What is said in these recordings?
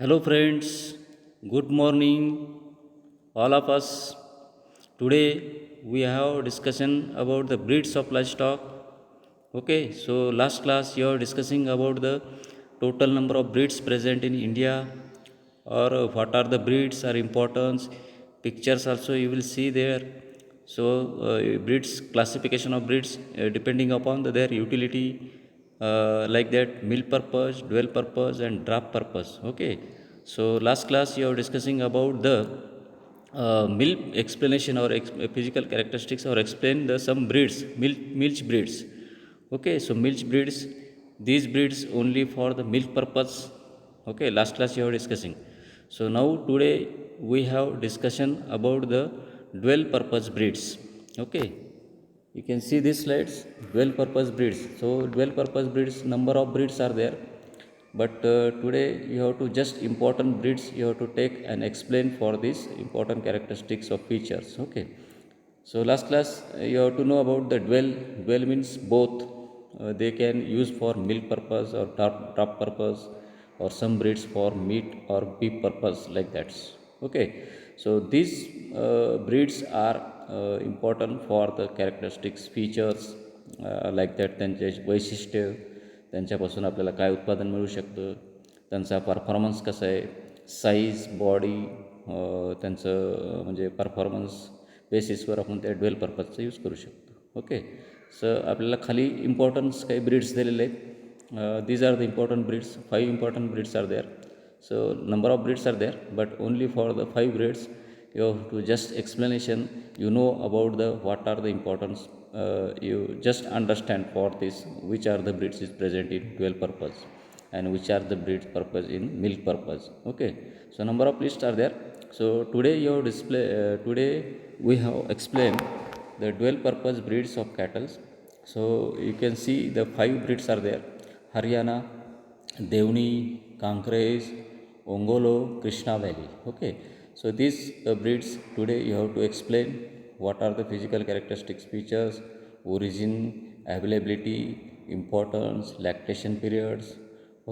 Hello, friends. Good morning, all of us. Today we have discussion about the breeds of livestock. Okay, so last class you are discussing about the total number of breeds present in India, or what are the breeds are importance. Pictures also you will see there. So breeds classification of breeds depending upon their utility, like that milk purpose, dual purpose, and draft purpose. Okay, so last class you are discussing about the milk explanation or physical characteristics, or explain the some breeds, milk breeds. Okay, so milk breeds, these breeds only for the milk purpose. Okay, last class you are discussing. So now today we have discussion about the dual purpose breeds. Okay, you can see these slides, dual purpose breeds. So dual purpose breeds, number of breeds are there, but today you have to just important breeds you have to take and explain for these important characteristics of features. Okay, so last class you have to know about the dual. Dual means both. They can use for milk purpose or top purpose, or some breeds for meat or beef purpose, like that. Okay, so these breeds are important for the characteristics features, like that त्यांचे वैशिष्ट्य, त्यांच्यापासून आपल्याला काय उत्पादन मिळू शकतं, त्यांचा performance कसा आहे, साईज, बॉडी, त्यांचं म्हणजे परफॉर्मन्स बेसिसवर आपण त्या ड्वेल पर्पजचा यूज करू शकतो. ओके, सो आपल्याला खाली इम्पॉर्टन्स काही ब्रीड्स दिलेले आहेत. These are the important breeds. 5 important breeds are there. So number of breeds are there, but only for the 5 breeds you have to just explanation. You know about the what are the importance. You just understand for this which are the breeds is present in dual purpose, and which are the breeds purpose in milk purpose. Okay, so number of lists are there. So today you have display. Today we have explained the dual purpose breeds of cattle. So you can see the 5 breeds are there: Haryana, Devni, Kankrej, Ongolo, Krishna Valley. Okay, so these breeds today you have to explain what are the physical characteristics, features, origin, availability, importance, lactation periods.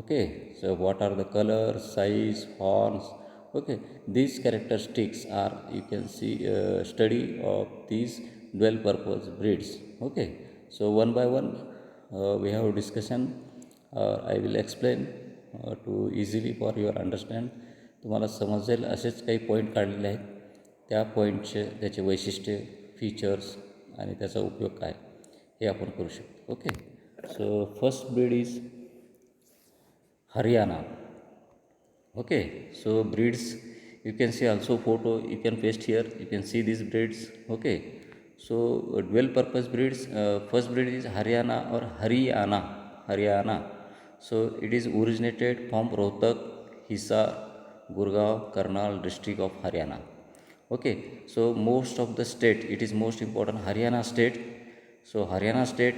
Okay, so what are the colors, size, horns. Okay, these characteristics are, you can see, study of these dual purpose breeds. Okay, so one by one we have discussion. I will explain to easily for your understand. तुम्हाला समजेल असेच काही point काढलेले आहेत. त्या पॉईंटचे त्याचे वैशिष्ट्य, फीचर्स आणि त्याचा उपयोग काय हे आपण करू शकतो. Okay, so first breed is Haryana. Okay, so breeds, you can see also photo, you can paste here, you can see these breeds. Okay, so dual purpose breeds, first breed is Haryana or Haryana. So it is originated from Rohtak, Hisar, Gurgaon, Karnal district of Haryana. Okay, so most of the state, it is most important Haryana state. So Haryana state,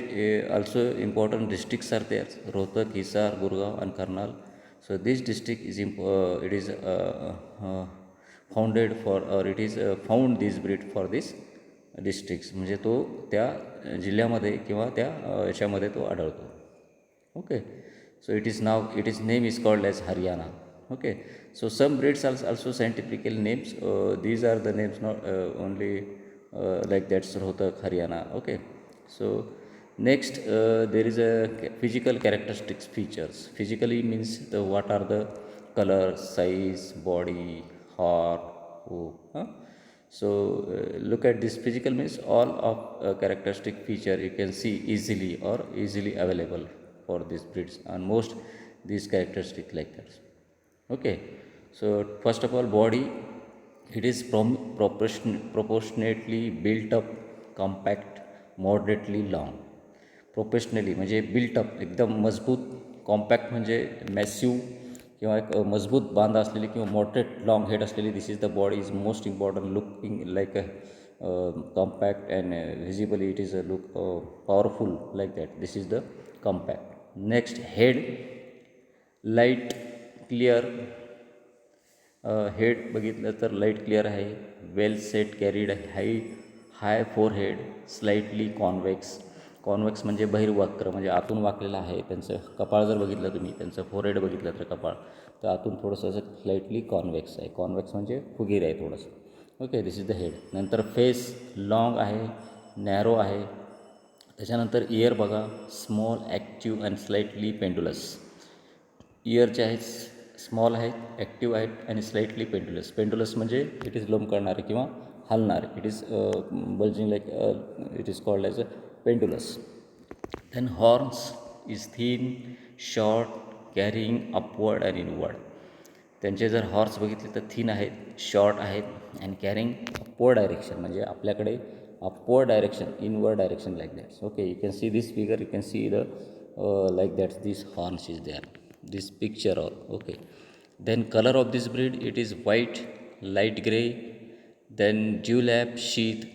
also important districts are there: Rohtak, Hisar, Gurgaon, and Karnal. So this district is it is founded for, or it is found this breed for this districts. म्हणजे तो त्या जिल्ह्यामध्ये किंवा त्या याच्यामध्ये तो आढळतो. Okay, so it is name is called as Haryana. Okay, so some breeds are also scientific names. These are the names, not only like that's Rohtak, Haryana. Okay, so next there is a physical characteristics features. Physically means the what are the color, size, body, heart, huh? So look at this. Physical means all of characteristic feature you can see easily or easily available for these breeds, and most these characteristics like that. Okay, so first of all, body, it is proportionately built up, compact, moderately long. Professionally म्हणजे built up एकदम मजबूत, compact म्हणजे massive किंवा एक मजबूत बांध असलेली किंवा मॉडरेट लॉंग हेड असलेली. This is the body is most important, looking like a compact and visibly it is a look powerful like that. This is the compact. Next, head light clear. Head बघितलं तर light clear आहे. Well set carried, high forehead, slightly convex, convex म्हणजे बहिर्वक्र, म्हणजे आतून वाकलेलं आहे. त्यांचं कपाळ जर बघितलं तुम्ही, त्यांचं फोरहेड बघितलं तर कपाळ, तर आतून थोडंसं असं स्लाइटली कॉन्व्हेक्स आहे. कॉन्व्हेक्स म्हणजे फुगीर आहे थोडंसं. Okay, this is the head. नंतर फेस लॉंग आहे, नॅरो आहे. त्याच्यानंतर इयर बघा, small, active and slightly pendulous. इयरचे आहेत, स्मॉल आहेत, ॲक्टिव्ह आहेत आणि स्लाइटली पेंडुलस. पेंडुलस म्हणजे इट इज लोंबकळणारे किंवा हलणारे. It is bulging like, it is called as a pendulous. Then horns is thin, short, carrying upward and inward. त्यांचे जर हॉर्स बघितले तर थिन आहेत, शॉर्ट आहेत अँड कॅरिंग अपवर्ड डायरेक्शन, म्हणजे आपल्याकडे upward direction, inward direction like that's. Okay, you can see this figure, you can see the like that's this horns is there, this picture all. Okay, then colour of this breed, it is white, light grey. Then dewlap sheath.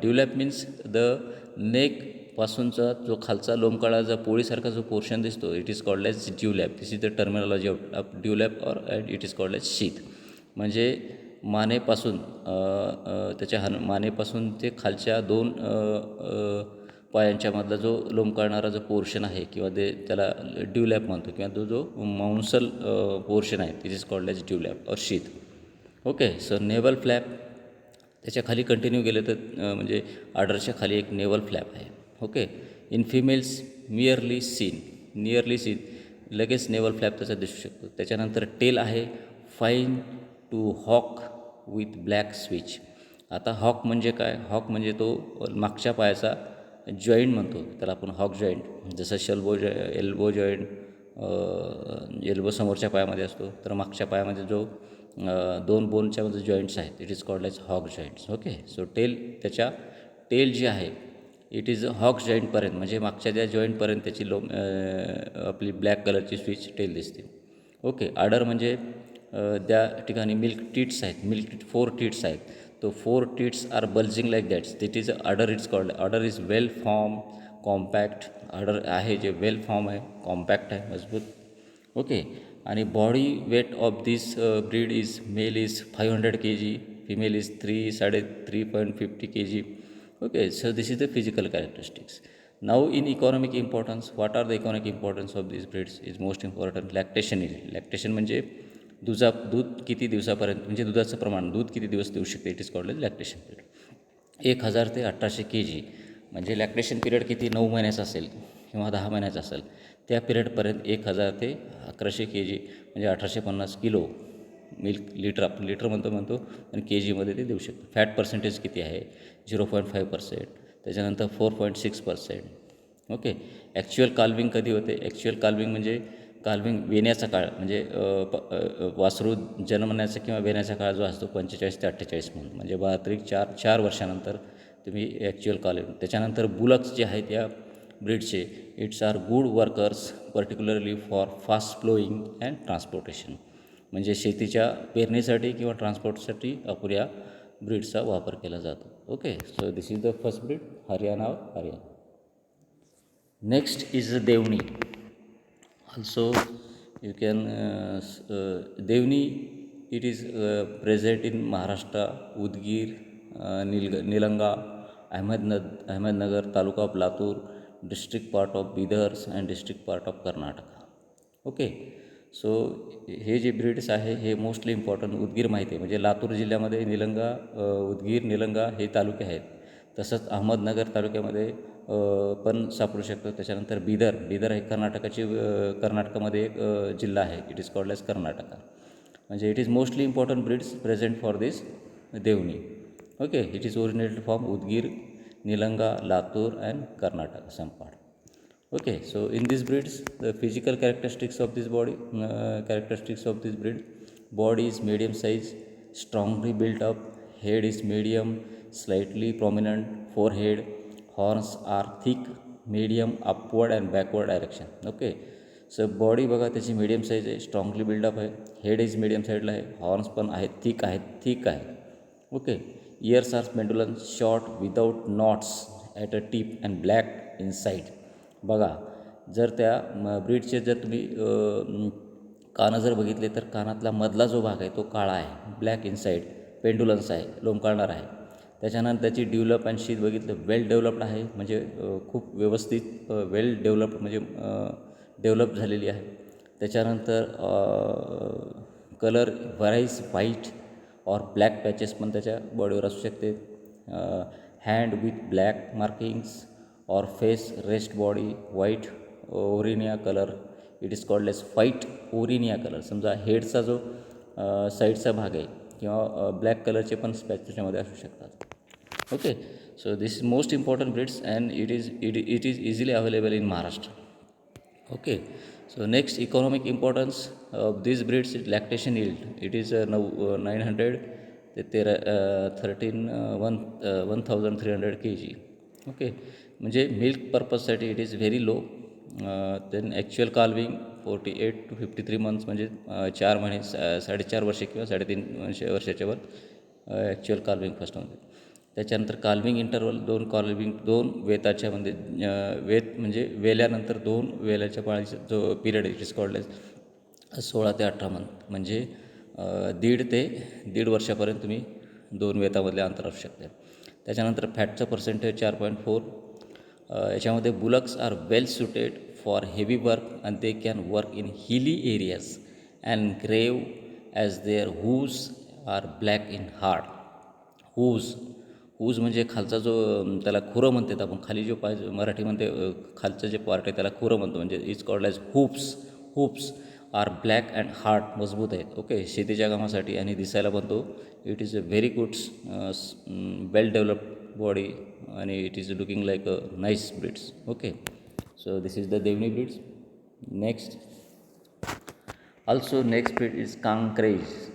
Dewlap means the neck पासूनचा जो खालचा लोंबकळा जो पोळीसारखा जो portion दिसतो, it is called as dewlap. This is the terminology of dewlap or it is called as sheath. म्हणजे मानेपासून त्याच्या मानेपासून ते खालच्या दोन पायांच्यामधला जो लोंबकळणारा जो पोर्शन आहे किंवा त्याला ड्यूलॅप म्हणतो, किंवा तो जो मांसल पोर्शन आहे, it is called as dewlap or sheath. Okay, so navel flap. त्याच्या खाली कंटिन्यू गेलं तर म्हणजे आर्डरच्या खाली एक नेवल फ्लॅप आहे. Okay, in females nearly seen, लगेच नेवल फ्लॅप त्याचा दिसू शकतो. त्याच्यानंतर टेल आहे, fine to hock with black switch. आता हॉक म्हणजे काय? हॉक म्हणजे तो मागच्या पायाचा जॉईंट म्हणतो त्याला आपण, हॉक जॉईंट. जसं एल्बो जॉईंट, एल्बो समोरच्या पायामध्ये असतो, तर मागच्या पायामध्ये जो दोन बोनच्या मध्ये जॉईंट्स आहेत, it is called as hock joints. Okay, so त्याच्या टेल जी आहे, इट इज हॉक जॉईंटपर्यंत, म्हणजे मागच्या त्या जॉईंटपर्यंत त्याची आपली ब्लॅक कलरची स्विच टेल दिसते. ओके, आडर म्हणजे त्या ठिकाणी मिल्क टीट्स आहेत, 4 टीट्स आहेत. तो 4 teats are bulging like that's, that is udder. It's called udder is well form, compact. Udder आहे जे वेल फॉर्म आहे, कॉम्पॅक्ट आहे, मजबूत. ओके, आणि body weight of this breed is, male is 500 kg, female is 3.50 kg. Okay, so this is the physical characteristics. Now in economic importance, what are the economic importance of these breeds is most important. Lactation म्हणजे दूध किती दिवसापर्यंत, म्हणजे दुधाचं प्रमाण, दूध किती दिवस देऊ शकते, it is called lactation period. 1000 ते 1800 kg, म्हणजे लॅक्टेशन पिरियड किती, 9 महिन्याचा असेल किंवा 10 महिन्याचा असेल, त्या पिरियडपर्यंत 1000 ते 1100 kg, म्हणजे 1850 किलो मिल्क, आपण लिटर म्हणतो आणि के जीमध्ये ते देऊ शकतो. फॅट पर्सेंटेज किती आहे, 0.5%. त्याच्यानंतर 4.6%. ओके, ॲक्च्युअल काल्विंग कधी होते? ॲक्च्युअल काल्विंग म्हणजे काल्विंग वेण्याचा काळ, म्हणजे वासरू जन्मण्याचा किंवा वेण्याचा काळ जो असतो 45 ते 48 म्हणून, म्हणजे 4 वर्षानंतर तुम्ही ॲक्च्युअल काल्विंग. त्याच्यानंतर बुलक्स जे आहेत या ब्रीडचे, it's are good workers, particularly for fast ploughing and transportation, म्हणजे शेतीच्या पेरणीसाठी किंवा ट्रान्सपोर्टसाठी अपुऱ्या ब्रीडचा वापर केला जातो. Okay, so this is the first breed, Haryana. Next is Deoni. Also you can Deoni, it is present in Maharashtra, Udgir, Nilanga, Ahmednagar, taluka of Latur, district part of Bidar's and district part of Karnataka. Okay, so हे जे ब्रीड्स आहे हे मोस्टली इम्पॉर्टंट. उदगीर माहिती आहे, म्हणजे लातूर जिल्ह्यामध्ये उदगीर, निलंगा हे तालुके आहेत. तसंच अहमदनगर तालुक्यामध्ये पण सापडू शकतो. त्याच्यानंतर बिदर हे कर्नाटकामध्ये एक जिल्हा आहे, it is called as Karnataka. म्हणजे it is mostly important breeds present for this Deoni. Okay, it is originated from Udgir, Nilanga, Latur and Karnataka some part. Okay, so in these breeds, the physical characteristics of this breed, body is medium size, strongly built up, head is medium, slightly prominent forehead, horns are thick, medium upward and backward direction. Okay, so body बघा त्याची medium size आहे, strongly build up आहे, head is medium साईडला आहे, horns पण आहेत, thick आहे. Okay, ears are pendulous, short without knots at a tip and black inside. बघा, जर त्या ब्रीडचे जर तुम्ही कानं जर बघितले तर कानातला मधला जो भाग आहे तो काळा आहे, ब्लॅक इनसाईड, पेंडुलन्स आहे, लोंबकळणार आहे. त्याच्यानंतर त्याची डेव्हलप अँड शीट बघितलं, वेल डेव्हलप्ड आहे, म्हणजे खूप व्यवस्थित वेल डेव्हलप्ड म्हणजे डेव्हलप झालेली आहे. त्याच्यानंतर कलर व्हराईज व्हाईट और ब्लॅक पॅचेस पण त्याच्या बॉडीवर असू शकते. हँड विथ ब्लॅक मार्किंग्स और फेस रेस्ट बॉडी व्हाईट ओरिनिया colour, it is called as white ओरिनिया कलर. समजा हेडचा जो साईडचा भाग आहे किंवा ब्लॅक कलरचे पण स्पॅच त्याच्यामध्ये असू शकतात. Okay, so this is most important breeds and it is easily available in Maharashtra. Okay, so next economic importance of these breeds is lactation yield. It is now 900 ते 1300 kg. ओके, म्हणजे मिल्क पर्पजसाठी it is very low. Then actual calving 48 to 53 months, म्हणजे 4 महिने 4.5 वर्षे किंवा 3.5 वर्षाच्या वर actual calving first होते. त्याच्यानंतर काल्विंग इंटरवल 2 वेताच्या म्हणजे वेत म्हणजे वेल्यानंतर 2 वेल्याच्या पाळीचा जो period it is called as 16 ते 18 मंथ, म्हणजे 1.5 ते 1.5 वर्षापर्यंत तुम्ही 2 वेतामधले अंतर असू शकते. त्याच्यानंतर फॅटचं पर्सेंटेज 4.4. याच्यामध्ये bullocks are well suited for heavy work and they can work in hilly areas and grave as their hooves are black in hard. Hooves म्हणजे खालचा जो त्याला खुरं म्हणतात आपण, खाली जो पाय मराठीमध्ये खालचं जे पार्ट आहे त्याला खुरं म्हणतो, म्हणजे is called as hooves are black and hard, मजबूत आहेत. ओके, शेतीच्या कामासाठी आणि दिसायला पण तो it is a very good well developed body आणि it is looking like a nice breeds. Okay, so this is the Deoni breeds. Next also next breed is Kankres.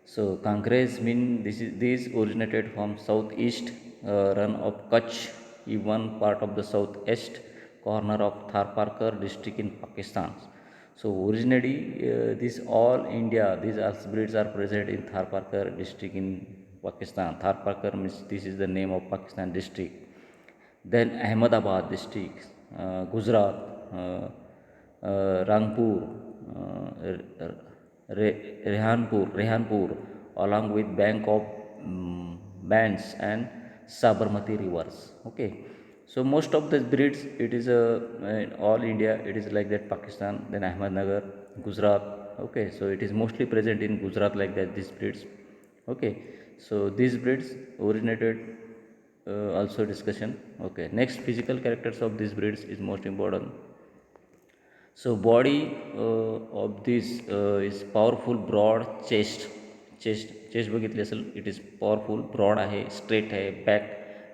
So Kankres mean these originated from southeast run of Kutch, even part of the southeast corner of Tharparkar district in Pakistan. So originally these all India, these breeds are present in Tharparkar district in Pakistan. Tharparkar means this is the name of Pakistan district. Then Ahmedabad district, Gujarat, Rangpur, Rehanpur, along with bank of Bands and Sabarmati rivers. Okay, so most of the breeds it is in all India it is like that. Pakistan, then Ahmednagar, Gujarat. Okay, so it is mostly present in Gujarat like that, these breeds. Okay, so these breeds originated also discussion. Okay, next physical characters of these breeds is most important. So body of this is powerful broad chest बघितली असेल, it is powerful broad आहे, straight आहे back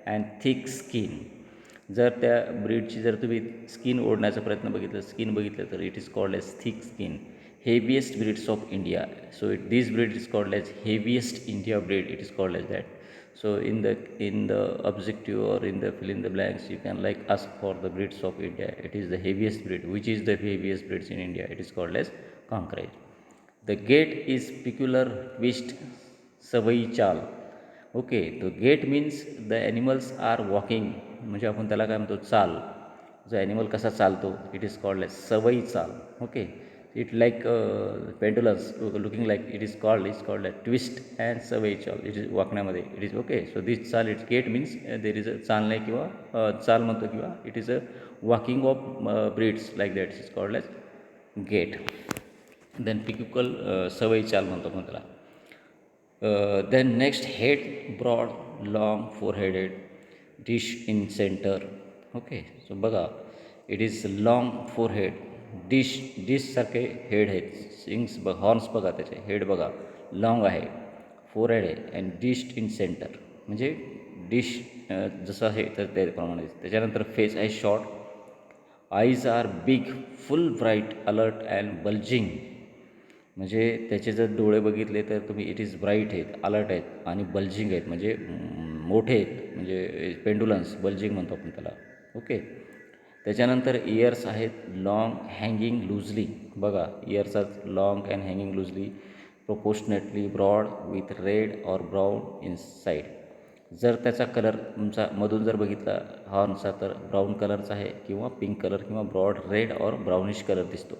and thick skin. जर त्या ब्रीडची जर तुम्ही skin ओढण्याचा प्रयत्न बघितलं, स्किन बघितलं तर it is called as thick skin. Heaviest breeds of India, so this breed is called as heaviest India breed, it is called as that. So in the objective or in the fill in the blanks you can like ask for the breeds of India. It is the heaviest breed. Which is the heaviest breeds in India? It is called as Kankrej. The gait is peculiar twist savai chal. Okay, the gait means the animals are walking, म्हणजे आपण त्याला काय म्हणतो चाल, जो animal कसा चालतो it is called age सवई चाल. Okay, it like pendulums looking like it is called a twist and savai chal. It is वाकण्यामध्ये it is okay. So this chal, its gait means there is a चालणे किंवा चाल म्हणतो किंवा it is a walking of breeds like that, it is called as gait. Then peculiar savai chal म्हणतो आपण त्याला. Then next, head broad, long, foreheaded, dish in center. Okay, so बघा it is long forehead, dish सारखे head आहेत, सिंग्स horns बघा, त्याचे head बघा लॉंग आहे, फोरहेड आहे अँड डिश इन सेंटर, म्हणजे डिश जसं आहे तर त्याप्रमाणे. त्याच्यानंतर फेस आहे short, eyes are big, full bright, alert and bulging. म्हणजे त्याचे जर डोळे बघितले तर तुम्ही इट इज ब्राईट आहेत, अलर्ट आहेत आणि बल्जिंग आहेत, म्हणजे मोठे आहेत, म्हणजे पेंडुलन्स बल्जिंग म्हणतो आपण त्याला. ओके, त्याच्यानंतर इयर्स आहेत लॉंग हँगिंग लूजली, बघा इयर्सच long and hanging loosely, proportionately broad with red or brown in side. जर त्याचा कलर तुमचा मधून जर बघितला हॉर्नचा तर ब्राऊन कलरचा आहे किंवा पिंक कलर किंवा broad red or brownish colour दिसतो.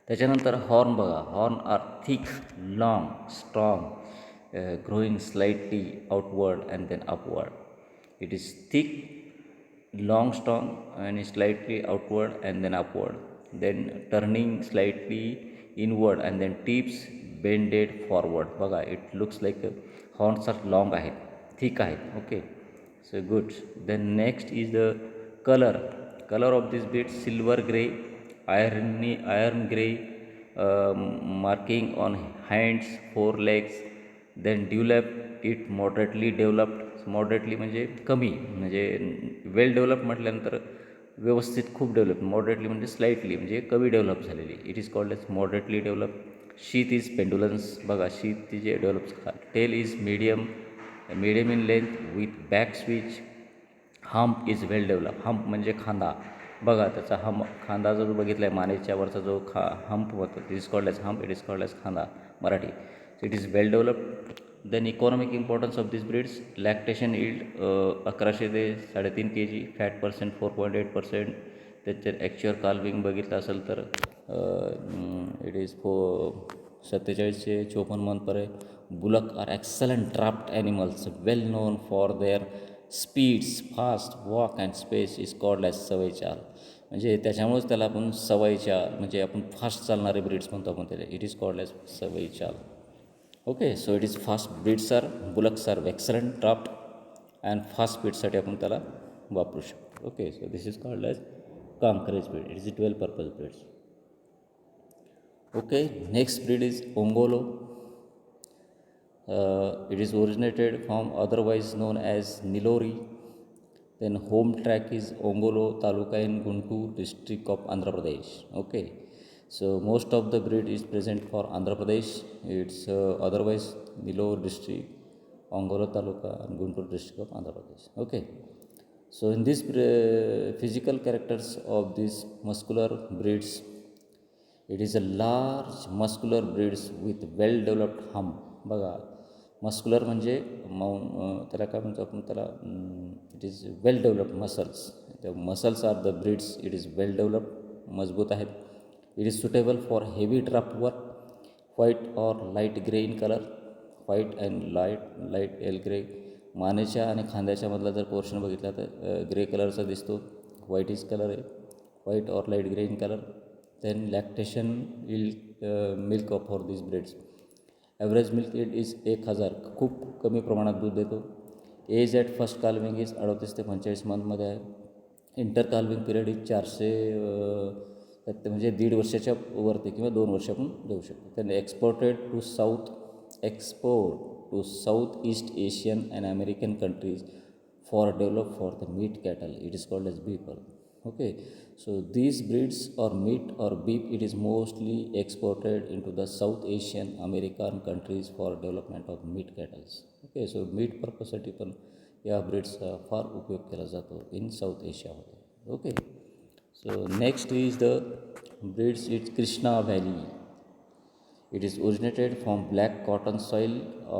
त्याच्यानंतर हॉर्न बघा, horn are thick, long, strong, growing slightly outward and then upward. It is thick, long stalk and slightly outward and then upward, then turning slightly inward and then tips bended forward. बघा, it looks like horns are long आहेत, thick आहेत. Okay, so good. Then next is the color. Color of this bead silver gray, iron gray, marking on hands, forelegs. Then dewlap it moderately developed. Moderately म्हणजे कमी, म्हणजे वेल develop म्हटल्यानंतर व्यवस्थित खूप develop, moderately म्हणजे slightly म्हणजे कमी डेव्हलप झालेली. It is called as moderately develop. Sheath is pendulous. बघा, शीथ ती जे develop. Tail is medium in length with back switch. Hump is well develop. Hump म्हणजे खांदा. बघा, त्याचा खांदा जो बघितला आहे मानेच्या वरचा जो हम्प होतो, it is called as hump. It is called as khanda Marathi. So it is well developed. Then economic importance of this breeds. Lactation yield 1100 ते 3.5 kg. Fat percent 4.8%. त्याच्यात ॲक्च्युअल काल्विंग बघितलं असेल तर इट इज 47 ते 54 मंथपर्यंत. Bullock are excellent draft animals well known for their speeds, fast walk and space. Is called as savay chal. म्हणजे त्याच्यामुळेच त्याला आपण सवय चाल म्हणजे आपण फास्ट चालणारे ब्रीड्स म्हणतो आपण त्याला. It is called as savay chal. Okay, so it is fast. Breeds are bullocks are excellent draft and fast स्पीडसाठी आपण त्याला वापरू शकतो. Okay, so this is called as Kankrej breed. It is a 12 purpose breeds. Okay, next breed is Ongole. It is originated from otherwise known as Nilori. Then home track is Ongolo Taluka in Guntur district of Andhra Pradesh. Okay, so most of the breed is present for Andhra Pradesh. It's otherwise Nilori district, Ongolo Taluka and Guntur district of Andhra Pradesh. Okay, so in this physical characters of these muscular breeds, it is a large muscular breeds with well developed hump. बघा, muscular म्हणजे त्याला काय म्हणतो आपण त्याला, it is well developed muscles. The muscles are the breeds. It is well developed, मजबूत आहेत. It is suitable for heavy draft work. White or light grey in colour. White and light L grey. मानेच्या आणि खांद्याच्या मधला जर portion बघितला तर grey कलरचा दिसतो. व्हाईट इज कलर आहे, white or light grey in colour. Then lactation milk for this breeds. Average milk it is 1000. खूप कमी प्रमाणात दूध देतो. Age at first calving is 38 ते 45 मंथमध्ये आहे. इंटर काल्विंग पिरियड इज 400 म्हणजे 1.5 वर्षाच्या वरती किंवा 2 वर्ष आपण देऊ शकतो. त्याने export to South East Asian and American countries for develop for the meat cattle. It is called as beef. Okay, so these breeds or meat or beef, it is mostly exported into the South Asian American countries for development of meat cattle. Okay, so meat पर्पजसाठी पण या ब्रीड्सचा फार उपयोग केला जातो in south एशियामध्ये. Okay, so next is the breeds it's Krishna valley. It is originated from black cotton soil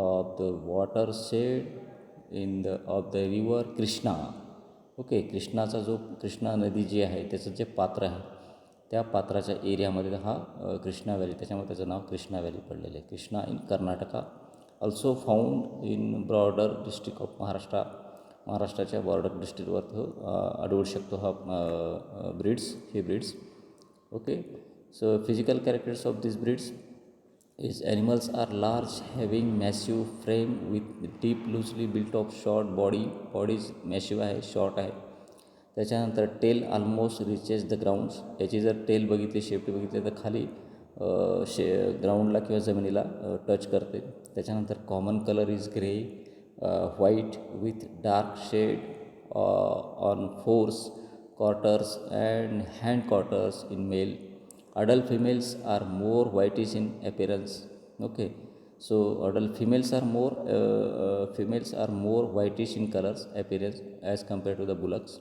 of the watershed of the river Krishna. Okay, कृष्णाचा जो कृष्णा नदी जी आहे त्याचं जे पात्र आहे त्या पात्राच्या एरियामध्ये हा कृष्णा व्हॅली, त्याच्यामुळे त्याचं नाव कृष्णा व्हॅली पडलेलं आहे. Krishna in Karnataka. Also found in border district of महाराष्ट्राच्या बॉर्डर डिस्ट्रिक्टवर आढळू शकतो हा breeds. Okay, so physical characters of this breeds is animals are large, having massive frame with deep loosely built of short bodies massive आहे, short आहे. त्याच्यानंतर tail almost reaches the grounds. याची जर tail बघितली, शेपटी बघितली तर खाली ग्राउंडला किंवा जमिनीला टच करते. त्याच्यानंतर common colour is grey, white with dark shade on fores, quarters and hand quarters in male. Adult females are more whitish in appearance. Okay, so adult females are more whitish in colors appearance as compared to the bullocks.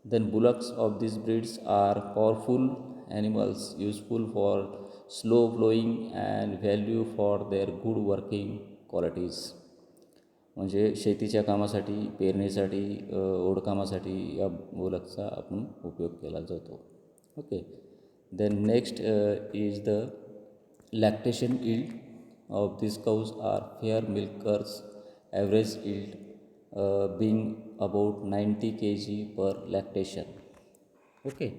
Then bullocks of these breeds are powerful animals, useful for slow flowing and value for their good working qualities. म्हणजे शेतीच्या कामासाठी, पेरणीसाठी, ओढकामासाठी या बुलक्सचा आपण उपयोग केला जातो. Okay, then next is the lactation yield. of these cows are fair milkers, average yield being about 90 kg per lactation. Okay,